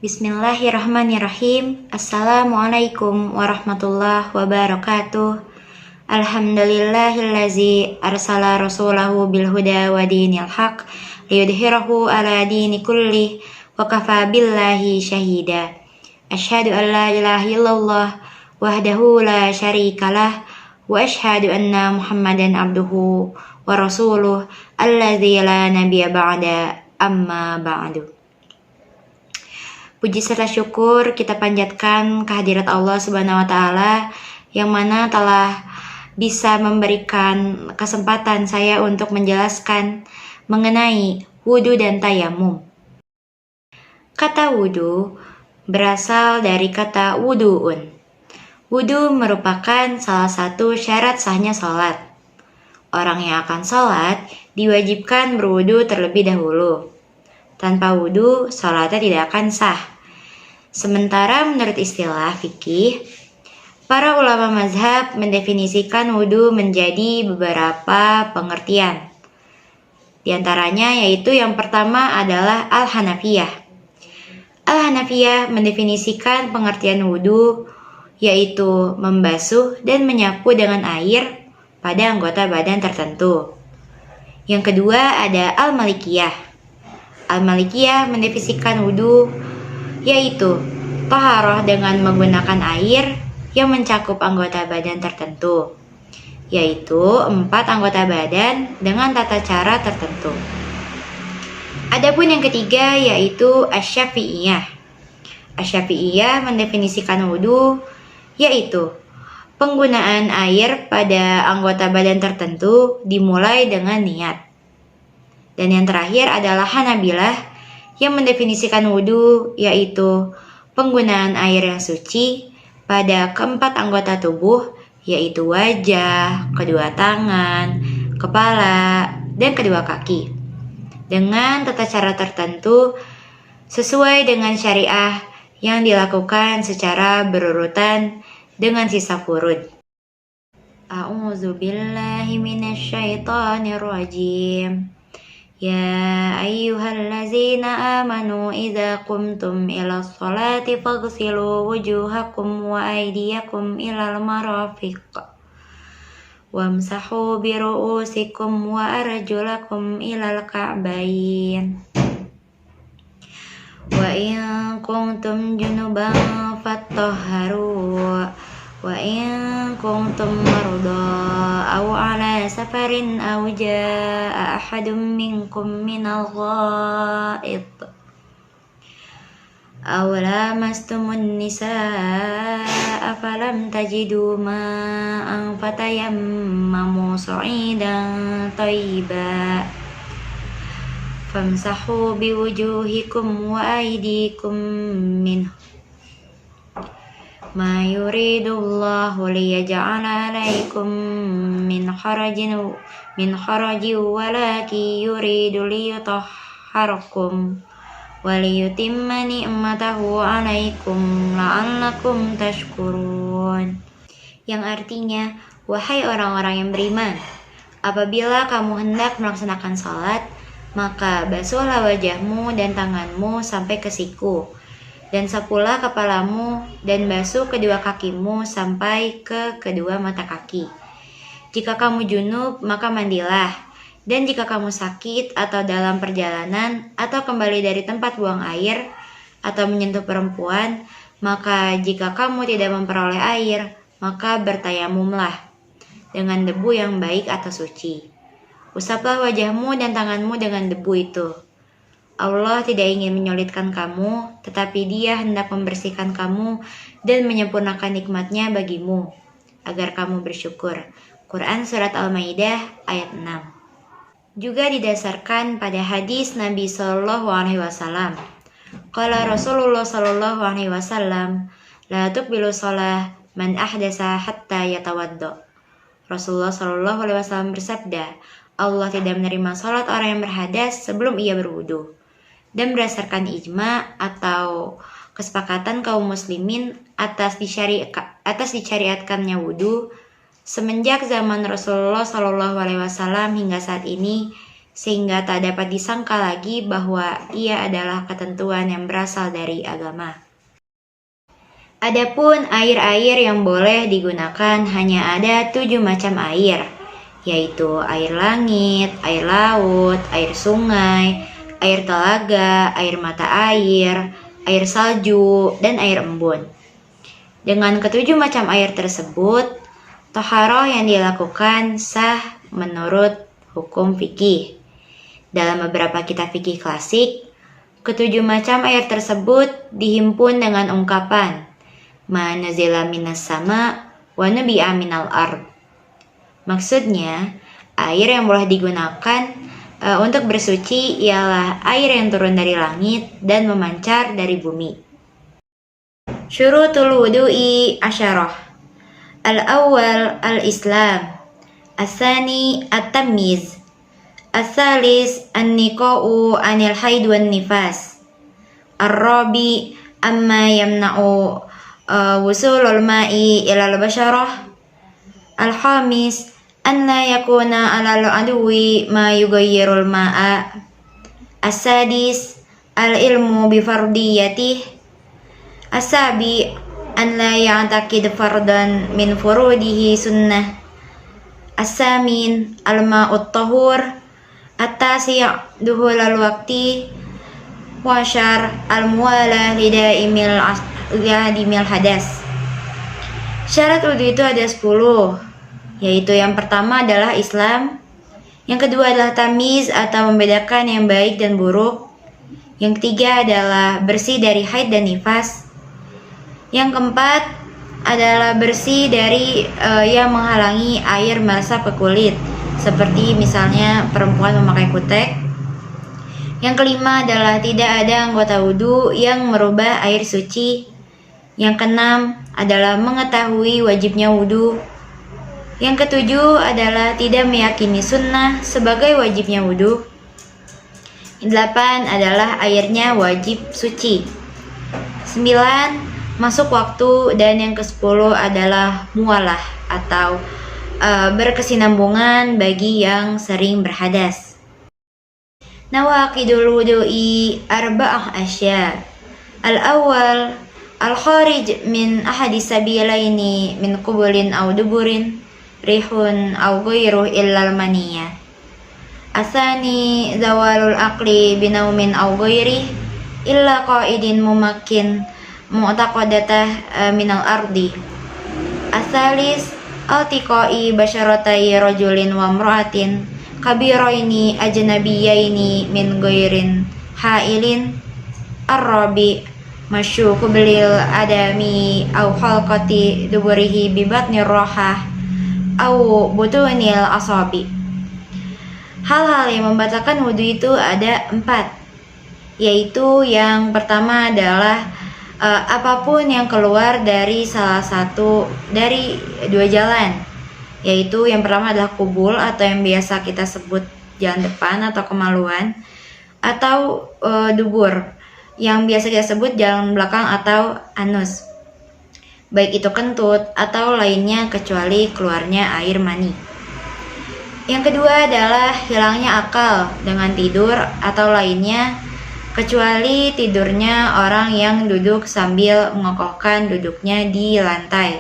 Bismillahirrahmanirrahim. Assalamualaikum warahmatullahi wabarakatuh. Alhamdulillahillazi arsala rasulahu bilhuda wa dinil haq liyudhhirahu ala dini kulli wa kafa billahi syahida. Asyhadu an la ilaha illallah wahdahu la syarikalah wa asyhadu anna Muhammadan abduhu wa rasuluh alladzi la nabiyya ba'da amma ba'du. Puji serta syukur kita panjatkan kehadirat Allah Subhanahu wa taala yang mana telah bisa memberikan kesempatan saya untuk menjelaskan mengenai wudu dan tayamum. Kata wudu berasal dari kata wudu'un. Wudu merupakan salah satu syarat sahnya sholat. Orang yang akan sholat diwajibkan berwudu terlebih dahulu. Tanpa wudu, sholatnya tidak akan sah. Sementara menurut istilah fikih, para ulama mazhab mendefinisikan wudu menjadi beberapa pengertian. Di antaranya yaitu yang pertama adalah Al-Hanafiyah. Al-Hanafiyah mendefinisikan pengertian wudu yaitu membasuh dan menyapu dengan air pada anggota badan tertentu. Yang kedua ada Al-Malikiyah. Al-Malikiyah mendefinisikan wudu yaitu taharah dengan menggunakan air yang mencakup anggota badan tertentu, yaitu 4 anggota badan dengan tata cara tertentu. Adapun yang ketiga yaitu Asy-Syafi'iyah. Asy-Syafi'iyah mendefinisikan wudu yaitu penggunaan air pada anggota badan tertentu dimulai dengan niat. Dan yang terakhir adalah Hanabilah yang mendefinisikan wudu yaitu penggunaan air yang suci pada keempat anggota tubuh yaitu wajah, kedua tangan, kepala, dan kedua kaki dengan tata cara tertentu sesuai dengan syariah yang dilakukan secara berurutan dengan sisa furud. A'udzubillahi minasyaitonirrajim. Ya ayyuhallazina amanu idza qumtum ila sholati faghsilu wujuhakum wa aydiyakum ilal marafiq wamsahu bi ru'usikum wa arjulakum ilal ka'bayn wa in kuntum junuban fattahharu wa in kuntum marda aw ala safarin aw jaa ahadun minkum minal ghaid aw lamastumun nisaa falam tajidu ma'an fatayammamu sa'idan thayyiban famsahu biwujuhikum wa aydikum minhu ma yuridullahu liyaj'ala 'alaikum min harajin walakin yuridu liyutahhirakum wa liyutimma ni'matahu 'alaikum la'allakum tashkurun. Yang artinya, wahai orang-orang yang beriman, apabila kamu hendak melaksanakan salat, maka basuhlah wajahmu dan tanganmu sampai ke siku, dan sapulah kepalamu dan basuh kedua kakimu sampai ke kedua mata kaki. Jika kamu junub, maka mandilah. Dan jika kamu sakit atau dalam perjalanan atau kembali dari tempat buang air atau menyentuh perempuan, maka jika kamu tidak memperoleh air, maka bertayamumlah dengan debu yang baik atau suci. Usaplah wajahmu dan tanganmu dengan debu itu. Allah tidak ingin menyulitkan kamu, tetapi Dia hendak membersihkan kamu dan menyempurnakan nikmat-Nya bagimu, agar kamu bersyukur. Quran Surat Al-Maidah ayat 6. Juga didasarkan pada hadis Nabi SAW. Qala Rasulullah SAW, la tuqbilu shalah man ahdasa hatta yatawadda. Rasulullah SAW bersabda, Allah tidak menerima salat orang yang berhadas sebelum ia berwudu. Dan berdasarkan ijma atau kesepakatan kaum muslimin atas disyariatkannya wudu semenjak zaman Rasulullah SAW hingga saat ini, sehingga tak dapat disangka lagi bahwa ia adalah ketentuan yang berasal dari agama. Adapun air-air yang boleh digunakan hanya ada 7 macam air, yaitu air langit, air laut, air sungai, air telaga, air mata air, air salju, dan air embun. Dengan ketujuh macam air tersebut, toharoh yang dilakukan sah menurut hukum fikih. Dalam beberapa kitab fikih klasik, ketujuh macam air tersebut dihimpun dengan ungkapan ma nazila minas sama wa nabi'a minal ard. Maksudnya, air yang boleh digunakan untuk bersuci ialah air yang turun dari langit dan memancar dari bumi. Syurutul wudu'i asyarah. Al-awwal al-islam, as-tsani at-tamyiz, as-tsalis an-niqa'u 'anil haid wan nifas, ar-rabi amma yamna'u wusulul ma'i ilal basyarah, al-khamis an la yakuna 'alal aduwi ma yughayyirul ma'a, as-sadis al-ilmu bi fardiyatih, as-sabi an la ya'taqid fardan min furudihi sunnah, as-samin al-ma'ut tahur, at-tasi' duhulal waqti, wasyar al-muwalah lidaimil hadas. Syarat wudu itu ada 10, yaitu yang pertama adalah Islam, yang kedua adalah tamyiz atau membedakan yang baik dan buruk, yang ketiga adalah bersih dari haid dan nifas, yang keempat adalah bersih dari yang menghalangi air meresap ke kulit, seperti misalnya perempuan memakai kutek. Yang kelima adalah tidak ada anggota wudhu yang merubah air suci. Yang keenam adalah mengetahui wajibnya wudhu. Yang ketujuh adalah tidak meyakini sunnah sebagai wajibnya wudhu. Yang delapan adalah airnya wajib suci. 9. Masuk waktu, dan yang ke-10 adalah mualah atau berkesinambungan bagi yang sering berhadas. Nawaqidul wudu'i arba'ah asya. Al-awwal al-kharij min ahadis sabilaini min qubulin aw duburin, rihun aw ghairuh illal maniyah. Asani zawalul aqli binaumin aw ghairih illa qaidin mumakkin mu'taqadatah minal ardi. Asalis altiqai basyaratai rajulin wa imra'atin kabiraini ajnabiyaini min ghairin hailin. Ar-rabi masyuku bilil adami au khalqati duburihi bibatnir rohah au butunil asabi. Hal-hal yang membatalkan wudhu itu ada 4, yaitu yang pertama adalah apapun yang keluar dari salah satu dari 2 jalan, yaitu yang pertama adalah kubul atau yang biasa kita sebut jalan depan atau kemaluan, atau dubur yang biasa kita sebut jalan belakang atau anus, baik itu kentut atau lainnya kecuali keluarnya air mani. Yang kedua adalah hilangnya akal dengan tidur atau lainnya, kecuali tidurnya orang yang duduk sambil mengokohkan duduknya di lantai.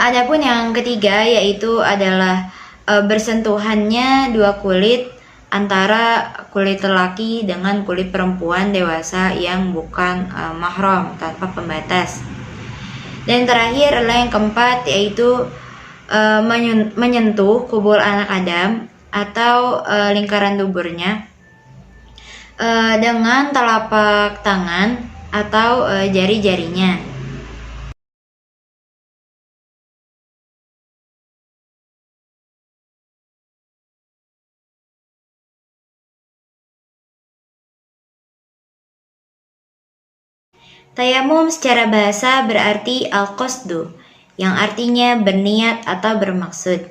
Adapun yang ketiga yaitu adalah bersentuhannya 2 kulit antara kulit lelaki dengan kulit perempuan dewasa yang bukan mahram tanpa pembatas. Dan terakhir adalah yang keempat, yaitu menyentuh kubul anak Adam atau lingkaran duburnya dengan telapak tangan atau jari-jarinya. Tayamum secara bahasa berarti al-qasdu, yang artinya berniat atau bermaksud.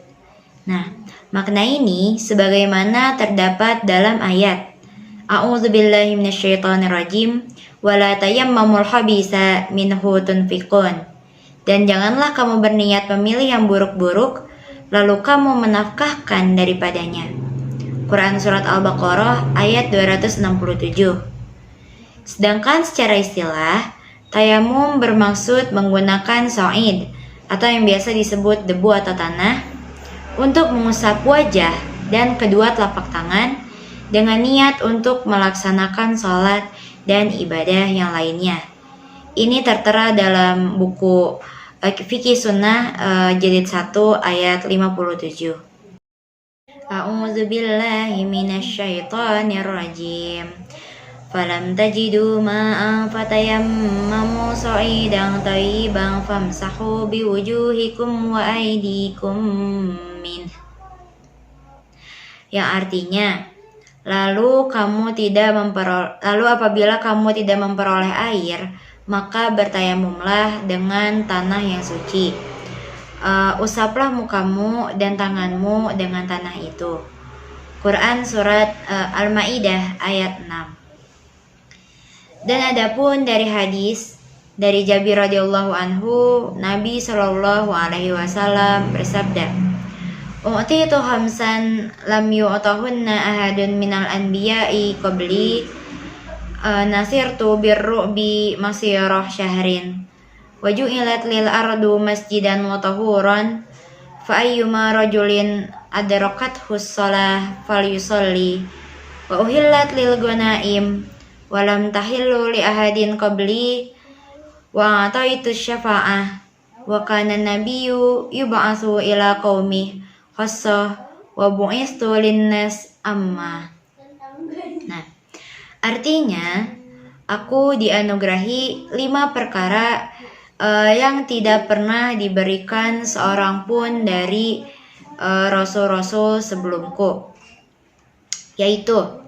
Nah, makna ini sebagaimana terdapat dalam ayat A'udzubillahi minasyaitonirrajim wala tayammamul khabisa minhu tunfiqun. Dan janganlah kamu berniat memilih yang buruk-buruk lalu kamu menafkahkan daripadanya. Quran Surat Al-Baqarah ayat 267. Sedangkan secara istilah, tayamum bermaksud menggunakan sa'id atau yang biasa disebut debu atau tanah untuk mengusap wajah dan kedua telapak tangan dengan niat untuk melaksanakan sholat dan ibadah yang lainnya. Ini tertera dalam buku Fikih Sunnah jilid 1 ayat 57. A'udzu billahi minasyaitonir rajim. Falam tajidu ma'an fatayammamu sa'idan thayyiban famsahu biwujuhikum wa aydikum min. Yang artinya, lalu apabila kamu tidak memperoleh air, maka bertayamumlah dengan tanah yang suci. Usaplah mukamu dan tanganmu dengan tanah itu. Quran Surat Al-Ma'idah ayat 6. Dan adapun dari hadis dari Jabir radhiyallahu anhu, Nabi Shallallahu alaihi wasallam bersabda, "U'titu khamsan lam yu'tahunna ahadun minal anbiya'i qabli, nasirtu birru'bi masirah syahrin, waju'ilat lil ardu masjidan wa tahuran, fa ayyuma rajulin adrakathu shalah falyusalli, wa uhillat lil ghanaim, wa lam tahillu li ahadin qabli, wa ataitu syafa'ah, wa kana nabiyyu yub'atsu ila qaumih khassah, wa bu'istu linnas amma." Nah, artinya, aku dianugerahi 5 perkara yang tidak pernah diberikan seorang pun dari rasul-rasul sebelumku. Yaitu,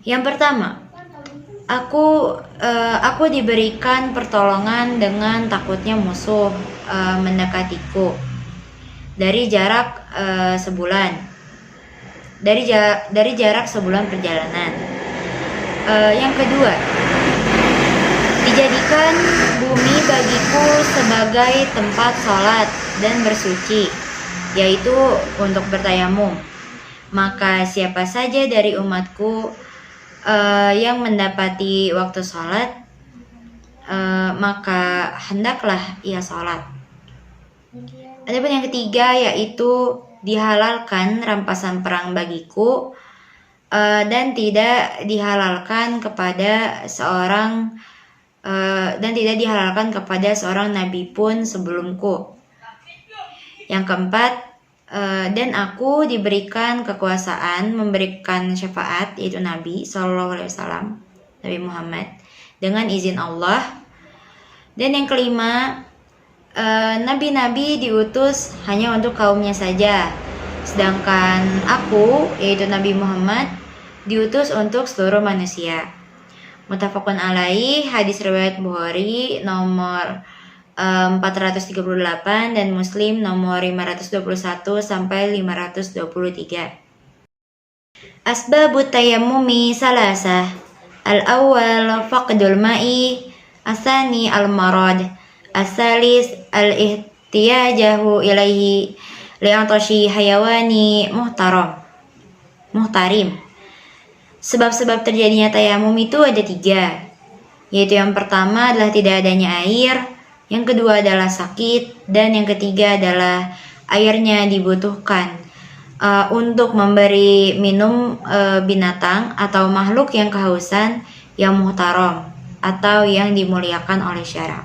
yang pertama, aku diberikan pertolongan dengan takutnya musuh mendekatiku dari jarak sebulan. Dari jarak sebulan perjalanan. Yang kedua, dijadikan bumi bagiku sebagai tempat sholat dan bersuci, yaitu untuk bertayamum. Maka siapa saja dari umatku yang mendapati waktu sholat, maka hendaklah ia sholat. Adapun yang ketiga, yaitu dihalalkan rampasan perang bagiku, dan tidak dihalalkan kepada seorang nabi pun sebelumku. Yang keempat, dan aku diberikan kekuasaan memberikan syafaat, yaitu Nabi SAW, Nabi Muhammad, dengan izin Allah. Dan yang kelima, nabi-nabi diutus hanya untuk kaumnya saja, sedangkan aku, yaitu Nabi Muhammad, diutus untuk seluruh manusia. Muttafaqun alaih, hadis riwayat Bukhari nomor 438 dan Muslim nomor 521 sampai 523. Asbabut tayammumi salasah. Al-awwal faqdul ma'i, asani al-marad, as-salis al-ihtiyajahu ilaihi li'atashi hayawani muhtarim. Sebab-sebab terjadinya tayamum itu ada 3, yaitu yang pertama adalah tidak adanya air, yang kedua adalah sakit, dan yang ketiga adalah airnya dibutuhkan untuk memberi minum binatang atau makhluk yang kehausan yang muhtaram atau yang dimuliakan oleh syara.